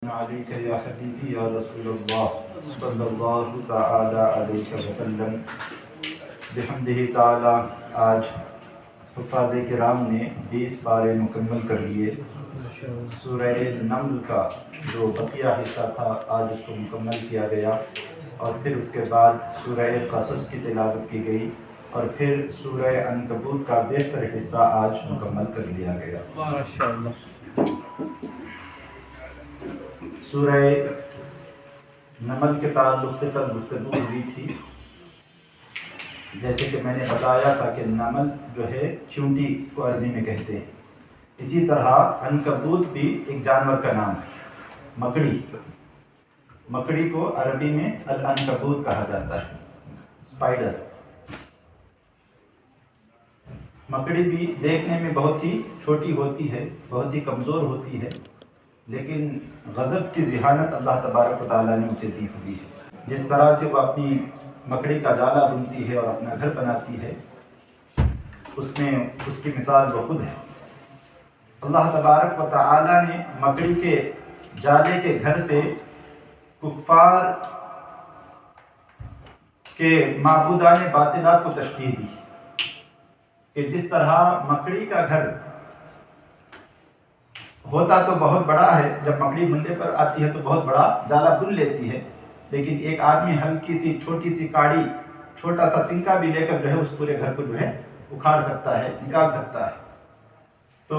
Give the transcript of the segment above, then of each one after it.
عليك يا حبيبي يا رسول الله صلى الله تعالى عليك وسلم بحمدہ تعالی۔ آج حفاظ کرام نے 20 پارے مکمل کر لیے۔ سورہ نمل کا جو بقیہ حصہ تھا آج اس کو مکمل کیا گیا، اور پھر اس کے بعد سورہ قصص کی تلاوت کی گئی، اور پھر سورہ عنکبوت کا بیشتر حصہ آج مکمل کر لیا گیا۔ ماشاءاللہ۔ سورہ نمل کے تعلق سے کل گفتگو ہوئی تھی۔ جیسے کہ میں نے بتایا تھا کہ نمل جو ہے چونٹی کو عربی میں کہتے ہیں، اسی طرح عنکبوت بھی ایک جانور کا نام ہے۔ مکڑی کو عربی میں العنکبوت کہا جاتا ہے، اسپائڈر۔ مکڑی بھی دیکھنے میں بہت ہی چھوٹی ہوتی ہے، بہت ہی کمزور ہوتی ہے، لیکن غضب کی ذہانت اللہ تبارک و تعالیٰ نے اسے دی ہوئی ہے۔ جس طرح سے وہ اپنی مکڑی کا جالا بنتی ہے اور اپنا گھر بناتی ہے، اس میں اس کی مثال وہ خود ہے۔ اللہ تبارک و تعالیٰ نے مکڑی کے جالے کے گھر سے کفار کے معبودان باطلات کو تشبیہ دی کہ جس طرح مکڑی کا گھر ہوتا تو بہت بڑا ہے، جب مکڑی بننے پر آتی ہے تو بہت بڑا جالا بن لیتی ہے، لیکن ایک آدمی ہلکی سی چھوٹی سی کاڑی، چھوٹا سا تنکا بھی لے کر جو ہے اس پورے گھر کو جو ہے اکھاڑ سکتا ہے، نکال سکتا ہے۔ تو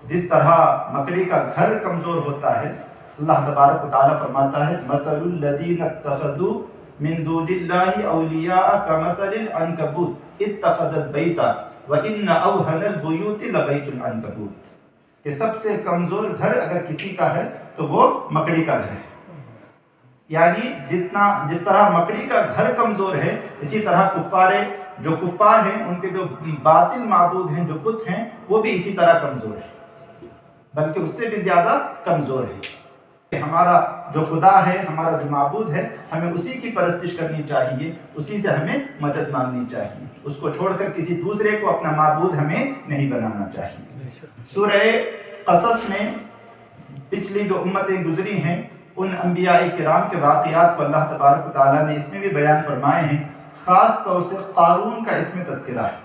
جس طرح مکڑی کا گھر کمزور ہوتا ہے، اللہ تبارک و تعالیٰ فرماتا ہے مثل الذین اتخذوا من دون اللہ اولیاء کمثل العنکبوت اتخذت بیتا وان اوہن البیوت لبیت العنکبوت، کہ سب سے کمزور گھر اگر کسی کا ہے تو وہ مکڑی کا گھر ہے۔ یعنی جس طرح مکڑی کا گھر کمزور ہے، اسی طرح جو کفار ہیں، ان کے جو باطل معبود ہیں، جو بت ہیں، وہ بھی اسی طرح کمزور ہے، بلکہ اس سے بھی زیادہ کمزور ہے۔ ہمارا جو خدا ہے، ہمارا جو معبود ہے، ہمیں اسی کی پرستش کرنی چاہیے، اسی سے ہمیں مدد مانگنی چاہیے، اس کو چھوڑ کر کسی دوسرے کو اپنا معبود ہمیں نہیں بنانا چاہیے۔ سورہ قصص میں پچھلی جو امتیں گزری ہیں، ان انبیاء کرام کے واقعات کو اللہ تبارک و تعالیٰ نے اس میں بھی بیان فرمائے ہیں۔ خاص طور سے قارون کا اس میں تذکرہ ہے۔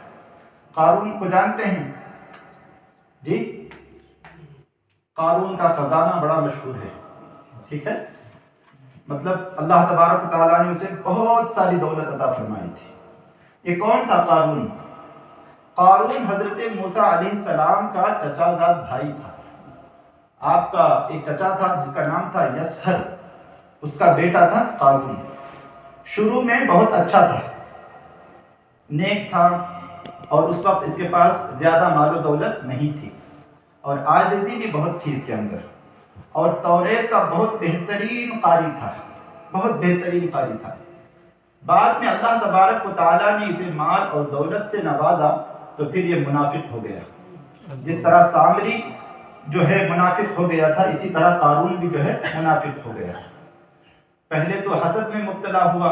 قارون کو جانتے ہیں؟ جی، قارون کا خزانہ بڑا مشہور ہے، ٹھیک ہے؟ مطلب اللہ تبارک و تعالیٰ نے اسے بہت ساری دولت عطا فرمائی تھی۔ یہ کون تھا قارون؟ قارون حضرت موسیٰ علیہ السلام کا چچا زاد بھائی تھا۔ آپ کا ایک چچا تھا جس کا نام تھا یسہر، اس کا بیٹا تھا قارون۔ شروع میں بہت اچھا تھا، نیک تھا، اور اس وقت اس کے پاس زیادہ مال و دولت نہیں تھی، اور عاجزی بھی بہت تھی اس کے اندر، اور توریت کا بہت بہترین قاری تھا، بہت بہترین قاری تھا۔ بعد میں اللہ تبارک و تعالیٰ نے اسے مال اور دولت سے نوازا تو پھر یہ منافق ہو گیا۔ جس طرح سامری جو ہے منافق ہو گیا تھا، اسی طرح قارون بھی جو ہے منافق ہو گیا۔ پہلے تو حسد میں مبتلا ہوا۔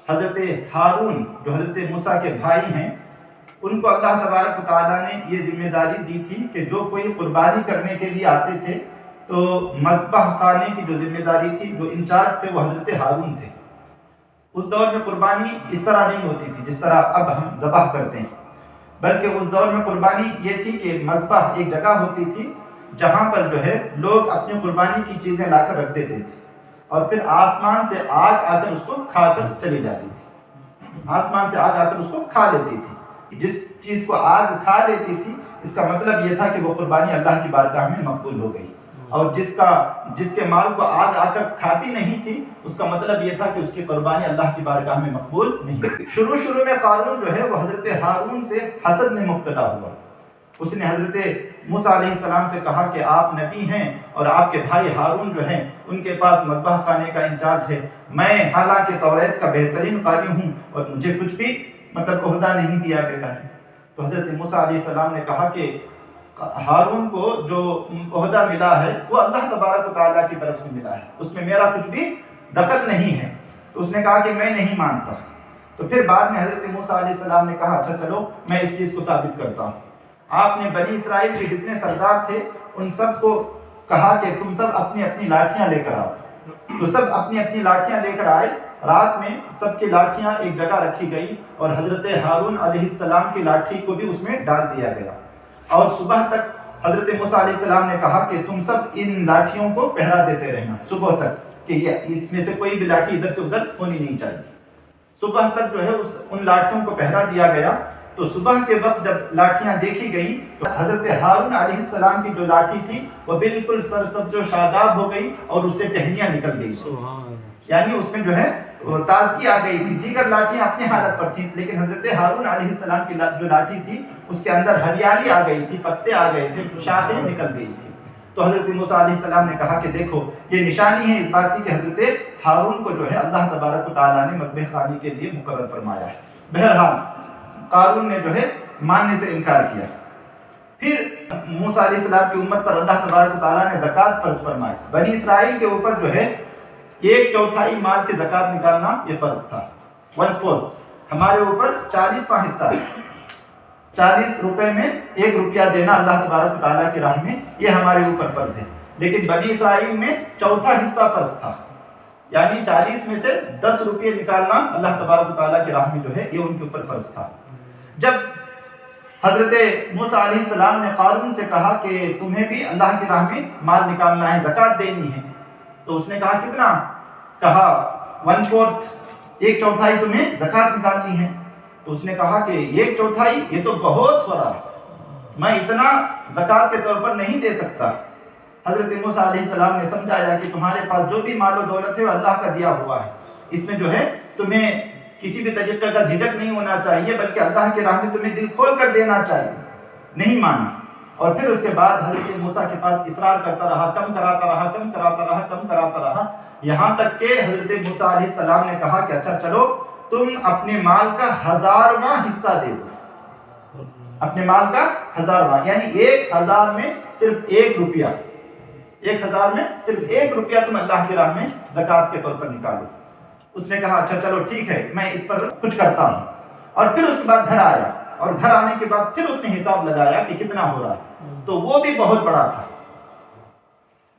حضرت ہارون جو حضرت موسیٰ کے بھائی ہیں، ان کو اللہ تبارک و تعالیٰ نے یہ ذمہ داری دی تھی کہ جو کوئی قربانی کرنے کے لیے آتے تھے تو مذبح خانے کی جو ذمہ داری تھی، جو انچارج تھے، وہ حضرت ہارون تھے۔ اس دور میں قربانی اس طرح نہیں ہوتی تھی جس طرح اب ہم ذبح کرتے ہیں، بلکہ اس دور میں قربانی یہ تھی کہ مذبح ایک جگہ ہوتی تھی جہاں پر جو ہے لوگ اپنی قربانی کی چیزیں لا کر رکھ دیتے تھے، اور پھر آسمان سے آگ آ کر اس کو کھا کر چلی جاتی تھی۔ آسمان سے آگ آ کر اس کو کھا لیتی تھی۔ جس چیز کو آگ کھا لیتی تھی، اس کا مطلب یہ تھا کہ وہ قربانی اللہ کی بارگاہ میں مقبول ہو گئی، اور جس کے مال کو آگ آ کر کھاتی نہیں تھی، اس کا مطلب یہ تھا کہ اس کی قربانی اللہ کی بارگاہ میں مقبول نہیں ہوئی۔ شروع میں قارون جو ہے وہ حضرت ہارون سے حسد میں مبتلا ہوا۔ اس نے حضرت موسیٰ علیہ السلام سے کہا کہ آپ نبی ہیں اور آپ کے بھائی ہارون جو ہیں ان کے پاس مذبح خانے کا انچارج ہے، میں حالانکہ توریت کا بہترین قاری ہوں اور مجھے کچھ بھی عہدہ نہیں دیا گیا ہے۔ تو حضرت موسیٰ علیہ السلام نے کہا کہ ہارون کو جو عہدہ ملا ہے وہ اللہ تبارک و تعالیٰ کی طرف سے ملا ہے، اس میں میرا کچھ بھی دخل نہیں ہے۔ تو اس نے کہا کہ میں نہیں مانتا۔ تو پھر بعد میں حضرت موسیٰ علیہ السلام نے کہا اچھا چلو میں اس چیز کو ثابت کرتا ہوں۔ آپ نے بنی اسرائیل کے جتنے سردار تھے ان سب کو کہا کہ تم سب اپنی اپنی لاٹھیاں لے کر آؤ. تو سب اپنی اپنی لاٹھیاں لے کر آئے. رات میں سب کی لاٹھیاں ایک جگہ رکھی گئی اور حضرت ہارون علیہ السلام کی لاٹھی کو بھی اس میں ڈال دیا گیا. اور صبح تک حضرت موسیٰ علیہ السلام نے کہا کہ تم سب ان لاٹھیوں کو پہرا دیتے رہنا صبح تک، کہ اس میں سے کوئی بھی لاٹھی ادھر سے ادھر ہونی نہیں چاہیے. صبح تک جو ہے ان لاٹھیوں کو پہرا دیا گیا. تو صبح کے وقت جب لاٹھیاں دیکھی گئیں تو حضرت ہارون علیہ السلام کی جو لاٹھی تھی وہ بالکل سرسبز و شاداب ہو گئی اور اس سے ٹہنیاں نکل گئی. یعنی اس میں جو ہے تازگی آ گئی تھی. دیگر لاٹھیاں اپنی حالت پر تھیں، لیکن حضرت ہارون علیہ السلام کی جو لاٹھی تھی اس کے اندر ہریالی آ گئی تھی، پتے آ گئے تھے، شاخیں نکل گئی تھی. تو حضرت موسیٰ علیہ السلام نے کہا کہ دیکھو یہ نشانی ہے اس بات کی کہ حضرت ہارون کو جو ہے اللہ تبارک و تعالیٰ نے مذبح خوانی کے لیے مقرر فرمایا ہے. بہرحال قارون نے جو ہے ماننے سے انکار کیا. پھر موسیٰ علیہ السلام کی امت پر اللہ تبارک و تعالیٰ نے زکوٰۃ فرض فرمائی. بنی اسرائیل کے اوپر جو ہے 1/4 مال کی زکوٰۃ نکالنا یہ فرض تھا. 1/4 ہمارے اوپر 40واں حصہ ہے. 40 روپے میں 1 روپیہ دینا اللہ تبارک و تعالیٰ کی راہ میں یہ ہمارے اوپر فرض ہے. لیکن بنی اسرائیل میں 1/4 حصہ فرض تھا، یعنی 40 میں سے 10 روپے نکالنا اللہ تبارک و تعالیٰ کی راہ میں جو ہے یہ ان کے اوپر فرض تھا. جب حضرت موسیٰ علیہ السلام نے قارون سے کہا کہ تمہیں بھی اللہ کی راہ میں مال نکالنا ہے، زکوٰۃ دینی ہے، تو اس نے کہا کتنا؟ کہا 1/4، 1/4 تمہیں زکوٰۃ نکالنی ہے. تو اس نے کہا کہ 1/4 یہ تو بہت ہو رہا ہے، میں اتنا زکوٰۃ کے طور پر نہیں دے سکتا. حضرت موسیٰ علیہ السلام نے سمجھایا کہ تمہارے پاس جو بھی مال و دولت ہے وہ اللہ کا دیا ہوا ہے، اس میں جو ہے تمہیں کسی بھی طریقے کا جھجک نہیں ہونا چاہیے، بلکہ اللہ کی راہ میں تمہیں دل کھول کر دینا چاہیے. نہیں مانا. اور پھر اس کے بعد حضرت موسیٰ کے پاس اصرار کرتا رہا، کم کراتا رہا، کم کراتا رہا، کم کراتا رہا، یہاں تک کہ حضرت موسیٰ علیہ السلام نے کہا کہ اچھا چلو تم اپنے مال کا 1000واں حصہ دے دو. اپنے مال کا 1000واں، یعنی 1000 میں صرف 1 روپیہ، 1000 میں صرف 1 روپیہ تم اللہ کی راہ میں زکوٰۃ کے طور پر نکالو. اس نے کہا اچھا چلو ٹھیک ہے، میں اس پر کچھ کرتا ہوں. اور پھر اس کے بعد گھر آیا، اور گھر آنے کے بعد پھر اس نے حساب لگایا کہ کتنا ہو رہا ہے، تو وہ بھی بہت بڑا تھا.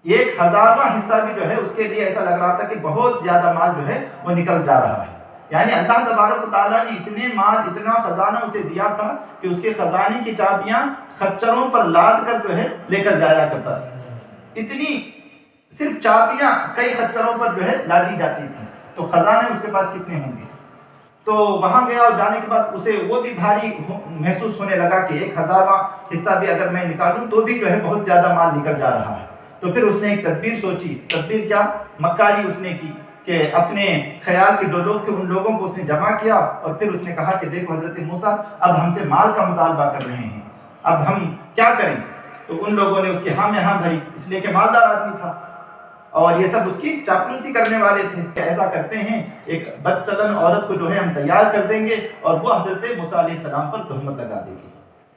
1000واں حصہ بھی جو ہے اس کے لیے ایسا لگ رہا تھا کہ بہت زیادہ مال جو ہے وہ نکل جا رہا ہے. یعنی اللہ تبارک و تعالیٰ نے اتنے مال، اتنا خزانہ اسے دیا تھا کہ اس کے خزانے کی چابیاں خچروں پر لاد کر جو ہے لے کر جایا کرتا تھا. اتنی صرف چابیاں کئی خچروں پر جو ہے لادی جاتی تھی، تو خزانے اس کے پاس کتنے ہوں گے. تو وہاں گیا اور جانے کے بعد اسے وہ بھی بھاری محسوس ہونے لگا کہ 1000واں حصہ بھی اگر میں نکالوں تو بھی جو ہے بہت زیادہ مال نکل جا رہا ہے. تو پھر اس نے ایک تدبیر سوچی. تدبیر کیا؟ مکاری اس نے کی کہ اپنے خیال کے جو لوگ تھے ان لوگوں کو اس نے جمع کیا، اور پھر اس نے کہا کہ دیکھو حضرت موسیٰ اب ہم سے مال کا مطالبہ کر رہے ہیں، اب ہم کیا کریں؟ تو ان لوگوں نے اس کی ہاں میں ہاں بھری، اس لیے کہ مالدار آدمی تھا اور یہ سب اس کی چاپلوسی کرنے والے تھے. ایسا کرتے ہیں ایک بد چلن عورت کو جو ہے ہم تیار کر دیں گے اور وہ حضرت موسیٰ علیہ السلام پر تہمت لگا دے گی.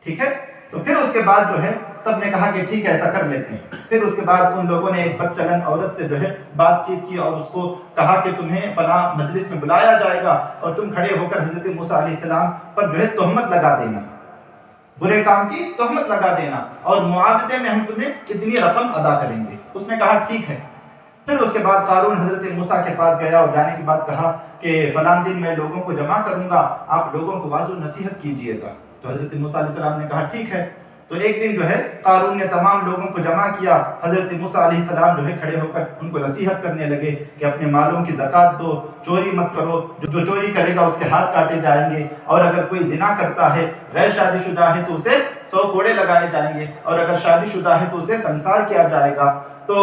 ٹھیک ہے. تو پھر اس کے بعد جو ہے سب نے کہا کہ ٹھیک ہے ایسا کر لیتے ہیں. پھر اس کے بعد ان لوگوں نے ایک بد چلن عورت سے جو ہے بات چیت کی اور اس کو کہا کہ تمہیں فلاں مجلس میں بلایا جائے گا اور تم کھڑے ہو کر حضرت موسیٰ علیہ السلام پر جو ہے تہمت لگا دینا، برے کام کی تہمت لگا دینا، اور معاوضے میں ہم تمہیں اتنی رقم ادا کریں گے. اس نے کہا ٹھیک ہے. پھر اس کے بعد قارون حضرت موسیٰ کے پاس گیا اور جانے کے بعد کہا کہ فلاں دن میں لوگوں کو جمع کروں گا، آپ لوگوں کو واضح نصیحت کیجیے گا. تو حضرت موسیٰ علیہ السلام نے کہا ٹھیک ہے. تو ایک دن جو ہے قارون نے تمام لوگوں کو جمع کیا. حضرت موسیٰ علیہ السلام جو ہے کھڑے ہو کر ان کو نصیحت کرنے لگے کہ اپنے مالوں کی زکوٰۃ دو، چوری مت کرو، جو چوری کرے گا اس کے ہاتھ کاٹے جائیں گے، اور اگر کوئی زنا کرتا ہے، غیر شادی شدہ ہے، تو اسے 100 کوڑے لگائے جائیں گے، اور اگر شادی شدہ ہے تو اسے سنسار کیا جائے گا. تو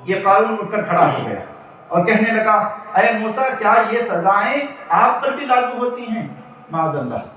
یہ قارون اٹھ کر کھڑا ہو گیا اور کہنے لگا اے موسیٰ کیا یہ سزائیں آپ پر بھی لاگو ہوتی ہیں؟ معاذ اللہ.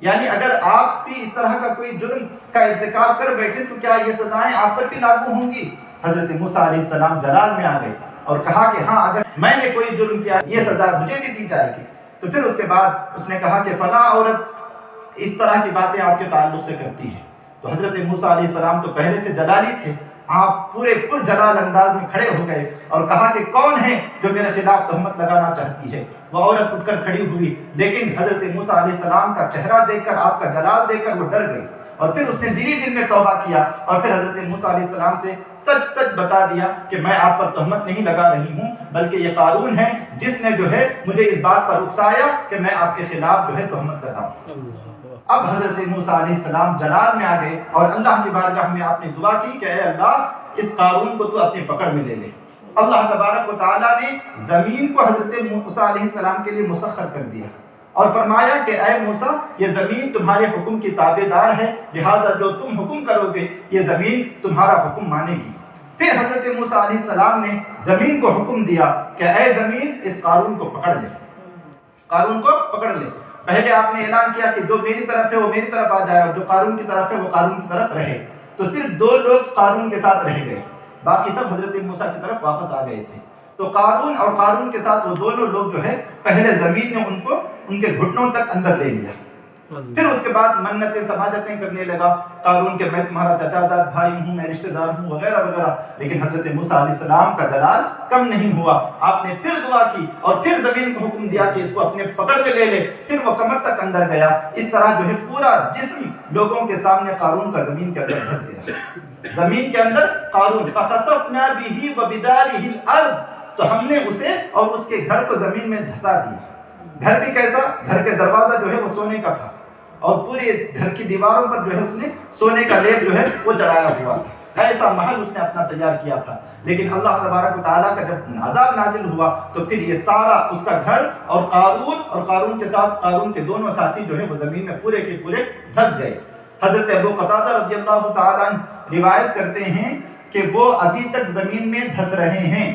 یعنی اگر آپ بھی اس طرح کا کوئی جرم کا ارتکاب کر بیٹھے تو کیا یہ سزائیں آپ پر بھی لاگو ہوں گی؟ حضرت موسیٰ علیہ السلام جلال میں آ گئے اور کہا کہ ہاں اگر میں نے کوئی جرم کیا یہ سزا مجھے بھی دی جائے گی. تو پھر اس کے بعد اس نے کہا کہ فلاں عورت اس طرح کی باتیں آپ کے تعلق سے کرتی ہے. تو حضرت موسیٰ علیہ السلام تو پہلے سے جلالی تھے، آپ پورے پر جلال انداز میں کھڑے ہو گئے اور کہا کہ کون ہے جو میرے خلاف تہمت لگانا چاہتی ہے؟ وہ عورت اٹھ کر کھڑی ہوئی، لیکن حضرت موسیٰ علیہ السلام کا چہرہ دیکھ کر، آپ کا جلال دیکھ کر وہ ڈر گئی اور پھر اس نے دل میں توبہ کیا اور پھر حضرت موسیٰ علیہ السلام سے سچ سچ بتا دیا کہ میں آپ پر تہمت نہیں لگا رہی ہوں، بلکہ یہ قارون ہے جس نے جو ہے مجھے اس بات پر اکسایا کہ میں آپ کے خلاف جو ہے تہمت لگاؤں۔ اب حضرت موسیٰ علیہ السلام جلال میں آ گئے اور اللہ کی بارگاہ میں آپ نے دعا کی کہ اے اللہ اس قارون کو تو اپنی پکڑ میں لے لے۔ اللہ تبارک و تعالیٰ نے زمین کو حضرت موسیٰ علیہ السلام کے لیے مسخر کر دیا اور فرمایا کہ اے موسیٰ یہ زمین تمہارے حکم کی تابعدار ہے، لہذا جو تم حکم کرو گے یہ زمین تمہارا حکم مانے گی۔ پھر حضرت موسیٰ علیہ السلام نے زمین کو حکم دیا کہ اے زمین اس قارون کو پکڑ لے، اس قارون کو پکڑ لے۔ پہلے آپ نے اعلان کیا کہ جو میری طرف ہے وہ میری طرف آ جائے اور جو قارون کی طرف ہے وہ قارون کی طرف رہے، تو صرف 2 لوگ قارون کے ساتھ رہ گئے، باقی سب حضرت موسیٰ کی طرف واپس آ گئے تھے۔ تو قارون اور قارون کے ساتھ وہ دونوں لوگ جو ہے پہلے زمین نے ان کو ان کے گھٹنوں تک اندر لے لیا، پھر اس کے بعد منتیں سماجتیں کرنے لگا قارون کہ میں تمہارا چچا زاد بھائی ہوں، میں رشتہ دار ہوں وغیرہ وغیرہ۔ لیکن حضرت موسیٰ علیہ السلام کا جلال کم نہیں ہوا، آپ نے پھر دعا کی اور پھر زمین کو حکم دیا کہ اس کو اپنے پکڑ میں لے لے، پھر وہ کمر تک اندر گیا۔ اس طرح جو ہے پورا جسم لوگوں کے سامنے قارون کا زمین کے اندر دھس گیا، زمین کے اندر قارون۔ فَخَسَفْنَا بِهِ وَبِدَارِهِ الْأَرْضَ، تو ہم نے اسے اور اس کے گھر کو زمین میں دھسا دیا۔ گھر بھی کیسا؟ گھر کے دروازہ جو ہے وہ سونے کا تھا اور پورے گھر کی دیواروں پر جو ہے اس نے سونے کا لیپ جو ہے وہ چڑھایا ہوا تھا، ایسا محل اس نے اپنا تیار کیا تھا۔ لیکن اللہ تبارک و تعالیٰ کا جب عذاب نازل ہوا تو پھر یہ سارا اس کا گھر اور قارون کے ساتھ قارون کے دونوں ساتھی جو ہے وہ زمین میں پورے کے پورے دھس گئے۔ حضرت ابو قتادہ رضی اللہ تعالیٰ عنہ روایت کرتے ہیں کہ وہ ابھی تک زمین میں دھس رہے ہیں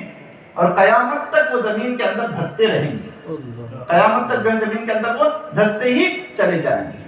اور قیامت تک وہ زمین کے اندر دھستے رہیں گے، قیامت تک جو ہے زمین کے اندر وہ دھستے ہی چلے جائیں گے۔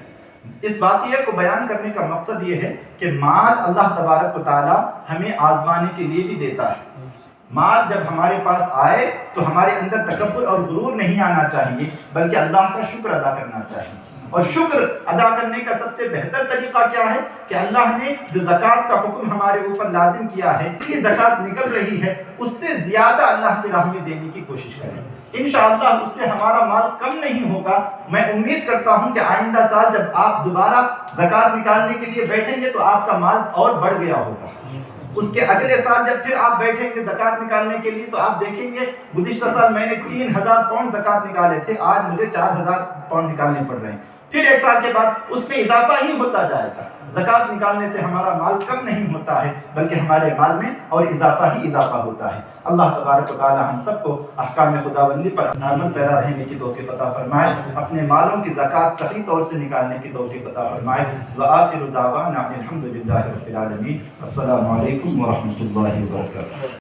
اس واقعے کو بیان کرنے کا مقصد یہ ہے کہ مال اللہ تبارک و تعالی ہمیں آزمانے کے لیے بھی دیتا ہے۔ مال جب ہمارے پاس آئے تو ہمارے اندر تکبر اور غرور نہیں آنا چاہیے، بلکہ اللہ کا شکر ادا کرنا چاہیے۔ اور شکر ادا کرنے کا سب سے بہتر طریقہ کیا ہے کہ اللہ نے جو زکوٰۃ کا حکم ہمارے اوپر لازم کیا ہے، یہ زکوٰۃ نکل رہی ہے، اس سے زیادہ اللہ کی راہ میں دینے کی کوشش کریں۔ انشاءاللہ اس سے ہمارا مال کم نہیں ہوگا۔ میں امید کرتا ہوں کہ آئندہ سال جب آپ دوبارہ زکوٰۃ نکالنے کے لیے بیٹھیں گے تو آپ کا مال اور بڑھ گیا ہوگا۔ اس کے اگلے سال جب پھر آپ بیٹھیں گے زکوٰۃ نکالنے کے لیے تو آپ دیکھیں گے گزشتہ سال میں نے 3000 پاؤنڈ زکوٰۃ نکالے تھے، آج مجھے 4000 پاؤنڈ نکالنے پڑ رہے ہیں۔ پھر ایک سال کے بعد اس میں اضافہ ہی ہوتا جائے گا۔ زکوٰۃ نکالنے سے ہمارا مال کم نہیں ہوتا ہے، بلکہ ہمارے مال میں اور اضافہ ہی اضافہ ہوتا ہے۔ اللہ تبارک و تعالی ہم سب کو احکام خداوندی پر عمل پیرا رہنے کی توفیق عطا فرمائے، اپنے مالوں کی زکوٰۃ صحیح طور سے نکالنے کی توفیق عطا فرمائے۔ وآخر دعوانا الحمد للہ رب العالمین۔ السلام علیکم ورحمۃ اللہ وبرکاتہ۔